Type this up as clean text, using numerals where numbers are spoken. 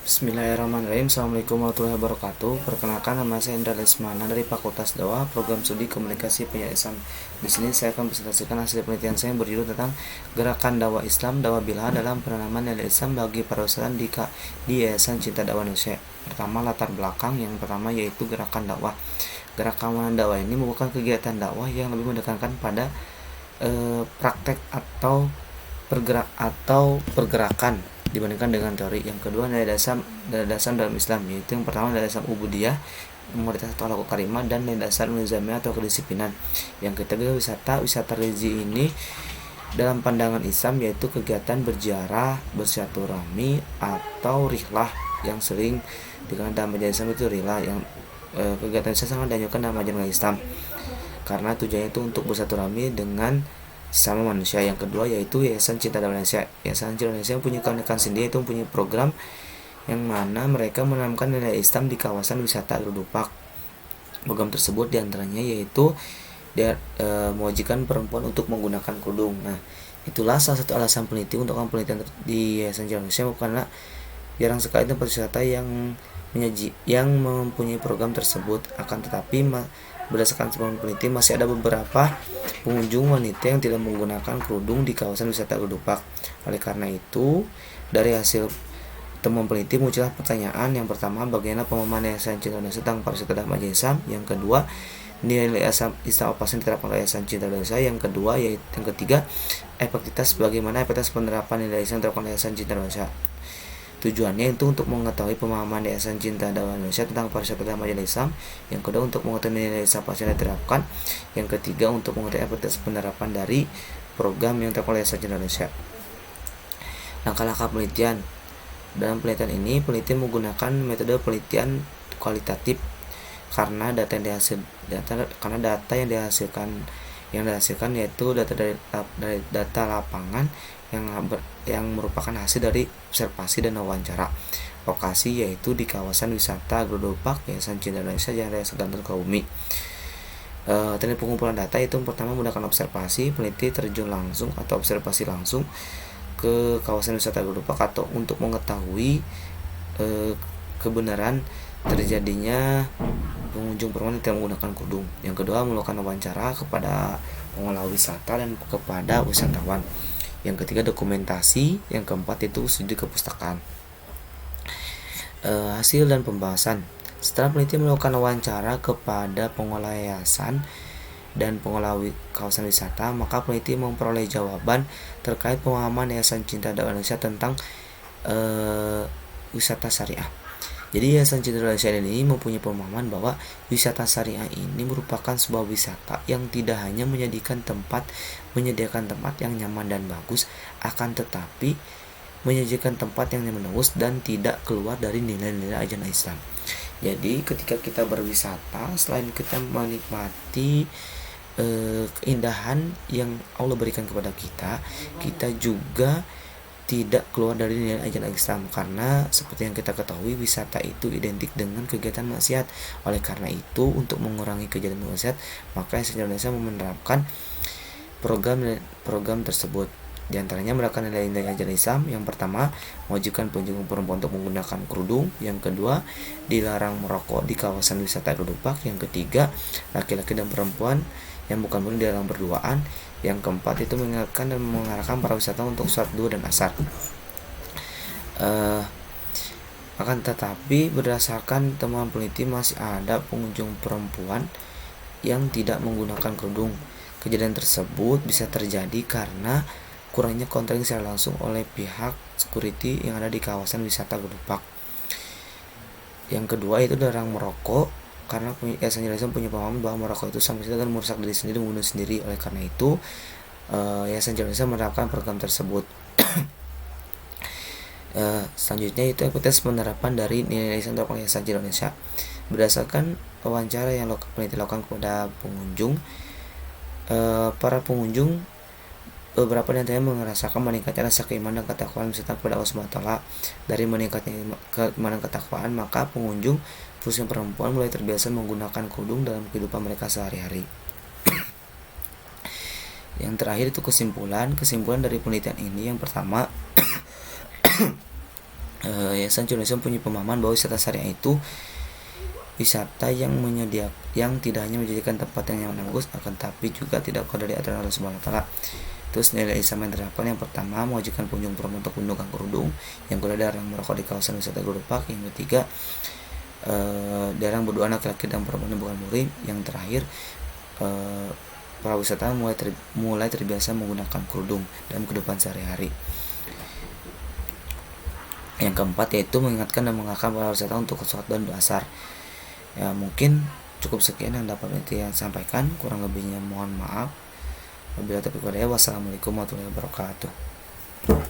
Bismillahirrahmanirrahim. Assalamualaikum warahmatullahi wabarakatuh. Perkenalkan, nama saya Indra Lesmana dari Fakultas Dakwah, Program Studi Komunikasi Penyiaran Islam. Di sini saya akan presentasikan hasil penelitian saya yang berjudul tentang gerakan dakwah Islam, dakwah bilha dalam penanaman nilai Islam bagi para ustadzan di Yayasan Cinta Dakwah Indonesia. Pertama, latar belakang yang pertama yaitu gerakan dakwah. Gerakan dakwah ini merupakan kegiatan dakwah yang lebih menekankan pada praktek atau pergerakan dibandingkan dengan teori. Yang kedua, nilai dasar dalam Islam, yaitu yang pertama nilai dasar ubudiyah, moralitas atau akhlak karimah, dan nilai dasar nizamiyah atau kedisiplinan. Yang ketiga, wisata religi ini dalam pandangan Islam yaitu kegiatan berziarah, bersilaturahmi atau rihlah yang sering dikenal dalam ajaran Islam itu rihlah, yang kegiatan saya sangat dianjurkan dalam ajaran Islam karena tujuannya itu untuk bersilaturahmi dengan sama manusia. Yang kedua yaitu Yayasan Cinta Dakwah Indonesia. Yayasan Cinta Indonesia punya keunikan sendiri, itu mempunyai program yang mana mereka menanamkan nilai Islam di kawasan wisata Agrodupak. Program tersebut diantaranya yaitu mewajibkan perempuan untuk menggunakan kerudung. Nah, itulah salah satu alasan peneliti untuk penelitian di Yayasan Cinta Indonesia, karena jarang sekali tempat wisata yang mempunyai program tersebut. Akan tetapi berdasarkan temuan peneliti, masih ada beberapa pengunjung wanita yang tidak menggunakan kerudung di kawasan wisata Agrodupak. Oleh karena itu, dari hasil temuan peneliti muncullah pertanyaan. Yang pertama, bagaimana pemahaman Yayasan Cinta Indonesia tentang pariwisata dalam ajaran Islam? Yang kedua, nilai Islam apa yang diterapkan oleh Yayasan Cinta Indonesia? Yang ketiga, bagaimana efektivitas penerapan nilai Islam diterapkan oleh Yayasan Cinta Indonesia? Tujuannya itu untuk mengetahui pemahaman Yayasan Cinta Dakwah Indonesia tentang pariwisata dalam ajaran Islam. Yang kedua, untuk mengetahui nilai Islam yang diterapkan. Yang ketiga, untuk mengetahui efektivitas penerapan dari program yang diterapkan oleh Yayasan Cinta Indonesia. Langkah-langkah penelitian. Dalam penelitian ini, peneliti menggunakan metode penelitian kualitatif karena data yang dihasilkan yaitu data dari data lapangan yang merupakan hasil dari observasi dan wawancara lokasi, yaitu di kawasan wisata Agrodupak Yayasan Cinta Indonesia yang ada Gantung Sukabumi. Teknik pengumpulan data itu pertama menggunakan observasi. Peneliti terjun langsung atau observasi langsung ke kawasan wisata Agrodupak atau untuk mengetahui kebenaran terjadinya pengunjung perempuan tidak menggunakan kerudung. Yang kedua, melakukan wawancara kepada pengelola wisata dan kepada wisatawan. Yang ketiga, dokumentasi. Yang keempat itu studi kepustakaan. Hasil dan pembahasan. Setelah peneliti melakukan wawancara kepada pengelola yayasan dan pengelola kawasan wisata, maka peneliti memperoleh jawaban terkait pemahaman Yayasan Cinta Dakwah Indonesia tentang wisata syariah. Jadi Yayasan Cinta Indonesia ini mempunyai pemahaman bahwa wisata syariah ini merupakan sebuah wisata yang tidak hanya menyediakan tempat yang nyaman dan bagus, akan tetapi menyajikan tempat yang nyaman dan bagus dan tidak keluar dari nilai-nilai ajaran Islam. Jadi ketika kita berwisata, selain kita menikmati keindahan yang Allah berikan kepada kita, kita juga tidak keluar dari nilai ajaran Islam, karena seperti yang kita ketahui, wisata itu identik dengan kegiatan maksiat. Oleh karena itu, untuk mengurangi kejadian maksiat, maka Yayasan Indonesia menerapkan program tersebut. Di antaranya menerapkan nilai-nilai ajaran Islam. Yang pertama, mewajibkan pengunjung perempuan untuk menggunakan kerudung. Yang kedua, dilarang merokok di kawasan wisata Agrodupak. Yang ketiga, laki-laki dan perempuan yang bukan muslim dilarang berduaan. Yang keempat, itu mengingatkan dan mengarahkan para wisatawan untuk sholat duha dan asar. Akan tetapi berdasarkan temuan peneliti, masih ada pengunjung perempuan yang tidak menggunakan kerudung. Kejadian tersebut bisa terjadi karena kurangnya kontrol secara langsung oleh pihak security yang ada di kawasan wisata Agrodupak. Yang kedua, itu dilarang merokok, karena Yayasan Indonesia punya pemahaman bahwa merokok itu sama sekali merusak diri sendiri, membunuh sendiri. Oleh karena itu, Yayasan Indonesia menerapkan program tersebut. Selanjutnya itu efektivitas penerapan dari nilai Islam oleh Yayasan Indonesia. Berdasarkan wawancara yang peneliti lakukan kepada pengunjung, para pengunjung beberapa di antaranya merasakan meningkatnya rasa keimanan dan ketakwaan serta kepada Allah SWT. Dari meningkatnya keimanan dan ketakwaan, maka pengunjung khususnya perempuan mulai terbiasa menggunakan kerudung dalam kehidupan mereka sehari-hari. Yang terakhir itu kesimpulan dari penelitian ini. Yang pertama, Yayasan Indonesia punya pemahaman bahwa wisata syariah itu wisata yang tidak hanya menjadikan tempat yang nyaman dan bagus, akan tapi juga tidak keluar dari aturan Allah Subhanahu wa taala. Terus nilai Islam yang terdapat, yang pertama mewajibkan pengunjung perempuan untuk menggunakan kerudung, yang kedua dilarang merokok di kawasan wisata Geropak, yang ketiga dilarang berdua laki-laki dan perempuan yang bukan muhrim, yang terakhir para wisatawan mulai terbiasa menggunakan kerudung dalam kehidupan sehari-hari. Yang keempat yaitu mengingatkan dan mengarahkan para wisatawan untuk sholat dan asar. Ya, mungkin cukup sekian yang dapat saya sampaikan, kurang lebihnya mohon maaf. Wabillahi taufiq wal hidayah. Wassalamualaikum warahmatullahi wabarakatuh.